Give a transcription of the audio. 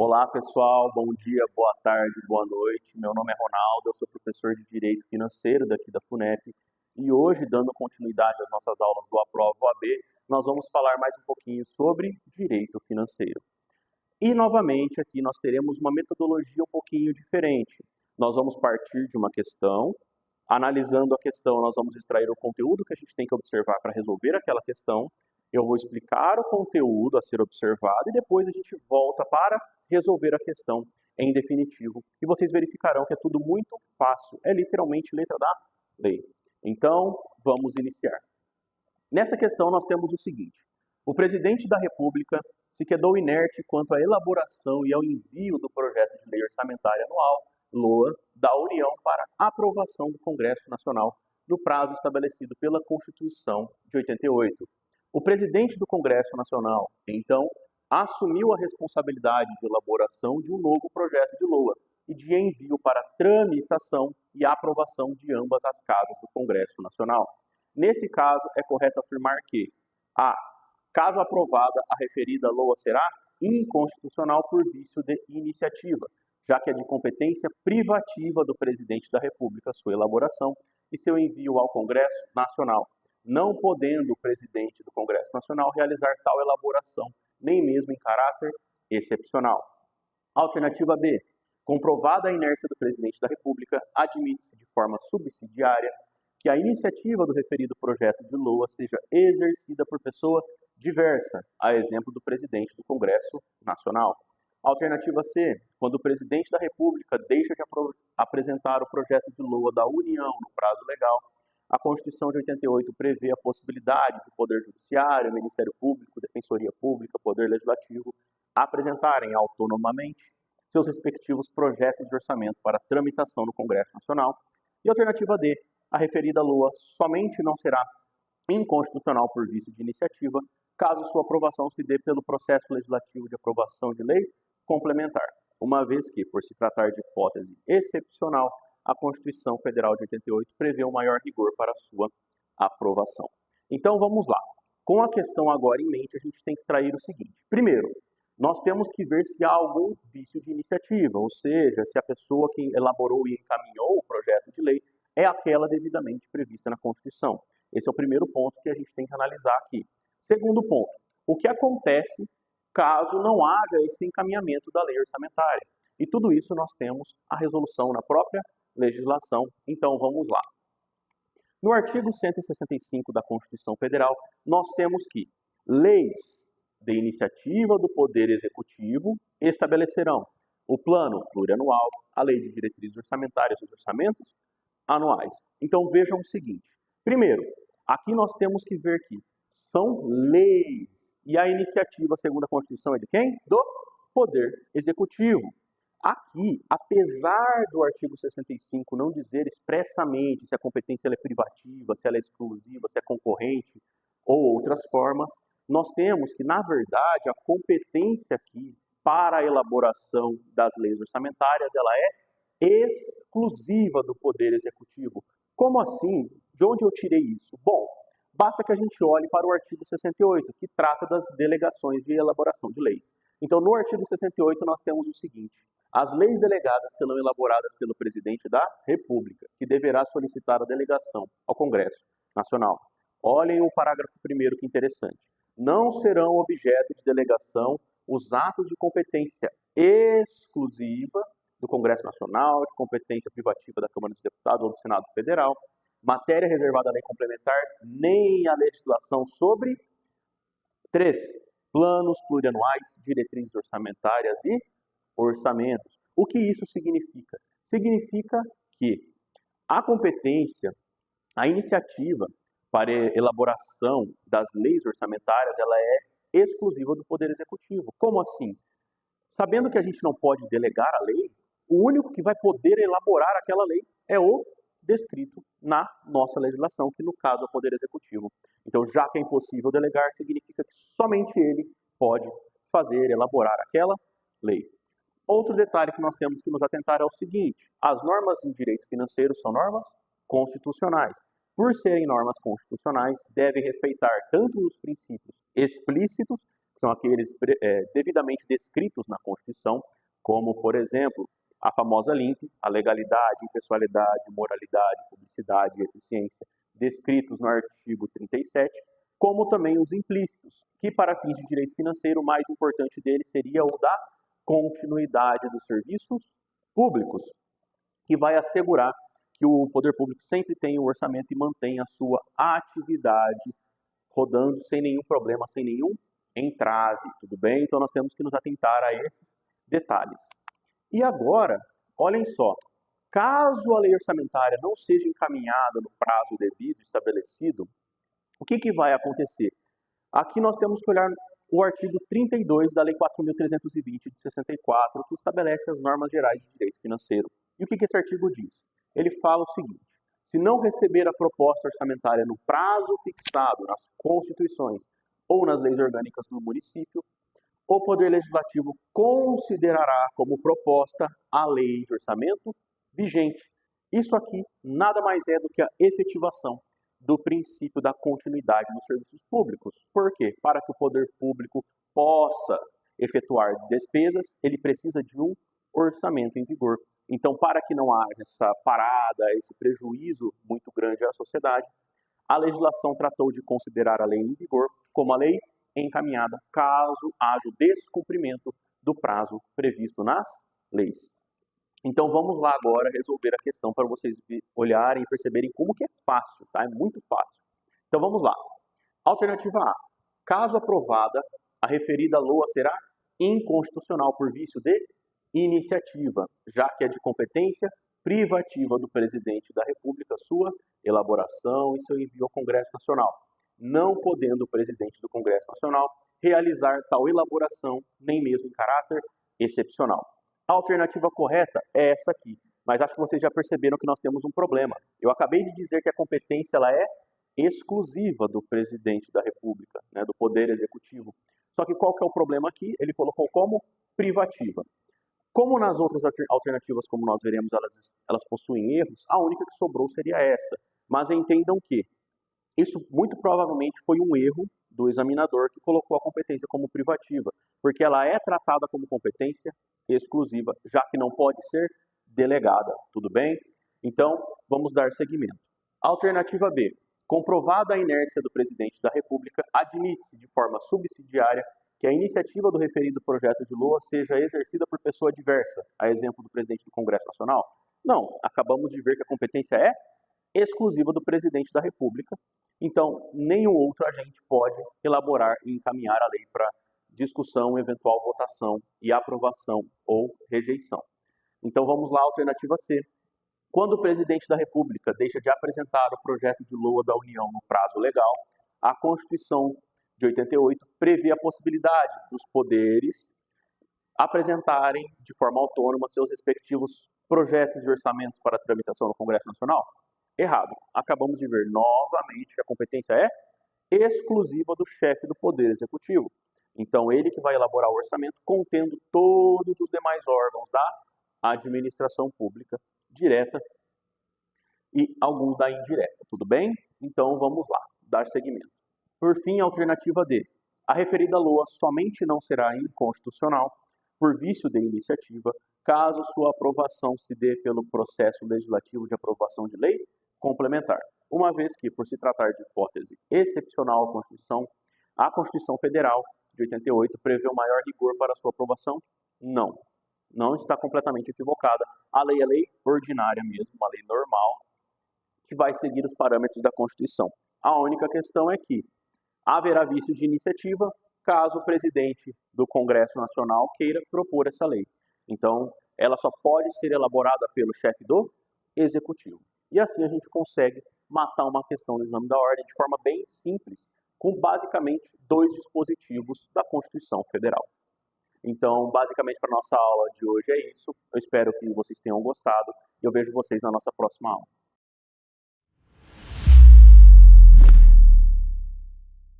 Olá pessoal, bom dia, boa tarde, boa noite. Meu nome é Ronaldo, eu sou professor de Direito Financeiro daqui da FUNEP e hoje, dando continuidade às nossas aulas do Aprova OAB, nós vamos falar mais um pouquinho sobre Direito Financeiro. E novamente aqui nós teremos uma metodologia um pouquinho diferente. Nós vamos partir de uma questão, analisando a questão nós vamos extrair o conteúdo que a gente tem que observar para resolver aquela questão. Eu vou explicar o conteúdo a ser observado e depois a gente volta para resolver a questão em definitivo. E vocês verificarão que é tudo muito fácil, é literalmente letra da lei. Então, vamos iniciar. Nessa questão nós temos o seguinte: o presidente da República se quedou inerte quanto à elaboração e ao envio do projeto de lei orçamentária anual, LOA, da União para aprovação do Congresso Nacional no prazo estabelecido pela Constituição de 88. O presidente do Congresso Nacional, então, assumiu a responsabilidade de elaboração de um novo projeto de LOA e de envio para tramitação e aprovação de ambas as casas do Congresso Nacional. Nesse caso, é correto afirmar que, caso aprovada, a referida LOA será inconstitucional por vício de iniciativa, já que é de competência privativa do presidente da República sua elaboração e seu envio ao Congresso Nacional, não podendo o presidente do Congresso Nacional realizar tal elaboração, nem mesmo em caráter excepcional. Alternativa B. Comprovada a inércia do presidente da República, admite-se de forma subsidiária que a iniciativa do referido projeto de LOA seja exercida por pessoa diversa, a exemplo do presidente do Congresso Nacional. Alternativa C. Quando o presidente da República deixa de apresentar o projeto de LOA da União no prazo legal, a Constituição de 88 prevê a possibilidade de Poder Judiciário, Ministério Público, Defensoria Pública, Poder Legislativo apresentarem autonomamente seus respectivos projetos de orçamento para tramitação no Congresso Nacional. E alternativa D. A referida LOA somente não será inconstitucional por vício de iniciativa, caso sua aprovação se dê pelo processo legislativo de aprovação de lei complementar, uma vez que, por se tratar de hipótese excepcional, a Constituição Federal de 88 prevê um maior rigor para sua aprovação. Então vamos lá. Com a questão agora em mente, a gente tem que extrair o seguinte. Primeiro, nós temos que ver se há algum vício de iniciativa, ou seja, se a pessoa que elaborou e encaminhou o projeto de lei é aquela devidamente prevista na Constituição. Esse é o primeiro ponto que a gente tem que analisar aqui. Segundo ponto, o que acontece caso não haja esse encaminhamento da lei orçamentária? E tudo isso nós temos a resolução na própria legislação. Então vamos lá. No artigo 165 da Constituição Federal, nós temos que leis de iniciativa do Poder Executivo estabelecerão o plano plurianual, a lei de diretrizes orçamentárias e os orçamentos anuais. Então vejam o seguinte. Primeiro, aqui nós temos que ver que são leis e a iniciativa, segundo a Constituição, é de quem? Do Poder Executivo. Aqui, apesar do artigo 65 não dizer expressamente se a competência ela é privativa, se ela é exclusiva, se é concorrente ou outras formas, nós temos que, na verdade, a competência aqui para a elaboração das leis orçamentárias ela é exclusiva do Poder Executivo. Como assim? De onde eu tirei isso? Bom, basta que a gente olhe para o artigo 68, que trata das delegações de elaboração de leis. Então, no artigo 68, nós temos o seguinte: as leis delegadas serão elaboradas pelo presidente da República, que deverá solicitar a delegação ao Congresso Nacional. Olhem o parágrafo 1º, que interessante. Não serão objeto de delegação os atos de competência exclusiva do Congresso Nacional, de competência privativa da Câmara dos Deputados ou do Senado Federal, matéria reservada à lei complementar, nem a legislação sobre 3. Planos plurianuais, diretrizes orçamentárias e orçamentos. O que isso significa? Significa que a competência, a iniciativa para elaboração das leis orçamentárias, ela é exclusiva do Poder Executivo. Como assim? Sabendo que a gente não pode delegar a lei, o único que vai poder elaborar aquela lei é o descrito na nossa legislação, que no caso é o Poder Executivo. Então, já que é impossível delegar, significa que somente ele pode fazer, elaborar aquela lei. Outro detalhe que nós temos que nos atentar é o seguinte: as normas em direito financeiro são normas constitucionais. Por serem normas constitucionais, devem respeitar tanto os princípios explícitos, que são aqueles devidamente descritos na Constituição, como, por exemplo, a famosa LIMP, a legalidade, impessoalidade, moralidade, publicidade e eficiência, descritos no artigo 37, como também os implícitos, que para fins de direito financeiro, o mais importante deles seria o da continuidade dos serviços públicos, que vai assegurar que o poder público sempre tenha o orçamento e mantenha a sua atividade rodando sem nenhum problema, sem nenhum entrave, tudo bem? Então nós temos que nos atentar a esses detalhes. E agora, olhem só, caso a lei orçamentária não seja encaminhada no prazo devido estabelecido, o que vai acontecer? Aqui nós temos que olhar o artigo 32 da Lei 4.320 de 64, que estabelece as normas gerais de direito financeiro. E o que esse artigo diz? Ele fala o seguinte: se não receber a proposta orçamentária no prazo fixado nas constituições ou nas leis orgânicas do município, o Poder Legislativo considerará como proposta a lei de orçamento vigente. Isso aqui nada mais é do que a efetivação do princípio da continuidade dos serviços públicos. Por quê? Para que o poder público possa efetuar despesas, ele precisa de um orçamento em vigor. Então, para que não haja essa parada, esse prejuízo muito grande à sociedade, a legislação tratou de considerar a lei em vigor como a lei encaminhada caso haja o descumprimento do prazo previsto nas leis. Então vamos lá agora resolver a questão para vocês olharem e perceberem como que é fácil, tá? É muito fácil. Então vamos lá. Alternativa A. Caso aprovada, a referida LOA será inconstitucional por vício de iniciativa, já que é de competência privativa do presidente da República sua elaboração e seu envio ao Congresso Nacional, não podendo o presidente do Congresso Nacional realizar tal elaboração, nem mesmo em caráter excepcional. A alternativa correta é essa aqui, mas acho que vocês já perceberam que nós temos um problema. Eu acabei de dizer que a competência ela é exclusiva do presidente da República, né, do Poder Executivo. Só que qual que é o problema aqui? Ele colocou como privativa. Como nas outras alternativas, como nós veremos, elas possuem erros, a única que sobrou seria essa. Mas entendam que isso muito provavelmente foi um erro do examinador que colocou a competência como privativa, porque ela é tratada como competência exclusiva, já que não pode ser delegada, tudo bem? Então, vamos dar seguimento. Alternativa B. Comprovada a inércia do presidente da República, admite-se de forma subsidiária que a iniciativa do referido projeto de LOA seja exercida por pessoa diversa, a exemplo do presidente do Congresso Nacional? Não, acabamos de ver que a competência é exclusiva do presidente da República, então nenhum outro agente pode elaborar e encaminhar a lei para discussão, eventual votação e aprovação ou rejeição. Então vamos lá, alternativa C. Quando o presidente da República deixa de apresentar o projeto de LOA da União no prazo legal, a Constituição de 88 prevê a possibilidade dos poderes apresentarem de forma autônoma seus respectivos projetos de orçamentos para tramitação no Congresso Nacional? Errado. Acabamos de ver novamente que a competência é exclusiva do chefe do Poder Executivo. Então, ele que vai elaborar o orçamento contendo todos os demais órgãos da administração pública direta e alguns da indireta, tudo bem? Então, vamos lá, dar seguimento. Por fim, a alternativa D. A referida LOA somente não será inconstitucional por vício de iniciativa, caso sua aprovação se dê pelo processo legislativo de aprovação de lei complementar, uma vez que, por se tratar de hipótese excepcional, a Constituição Federal de 88 prevê o maior rigor para sua aprovação? Não. Não está completamente equivocada. A lei é lei ordinária mesmo, uma lei normal, que vai seguir os parâmetros da Constituição. A única questão é que haverá vício de iniciativa caso o presidente do Congresso Nacional queira propor essa lei. Então, ela só pode ser elaborada pelo chefe do Executivo. E assim a gente consegue matar uma questão do exame da ordem de forma bem simples, com basicamente 2 dispositivos da Constituição Federal. Então, basicamente, para a nossa aula de hoje é isso. Eu espero que vocês tenham gostado e eu vejo vocês na nossa próxima aula.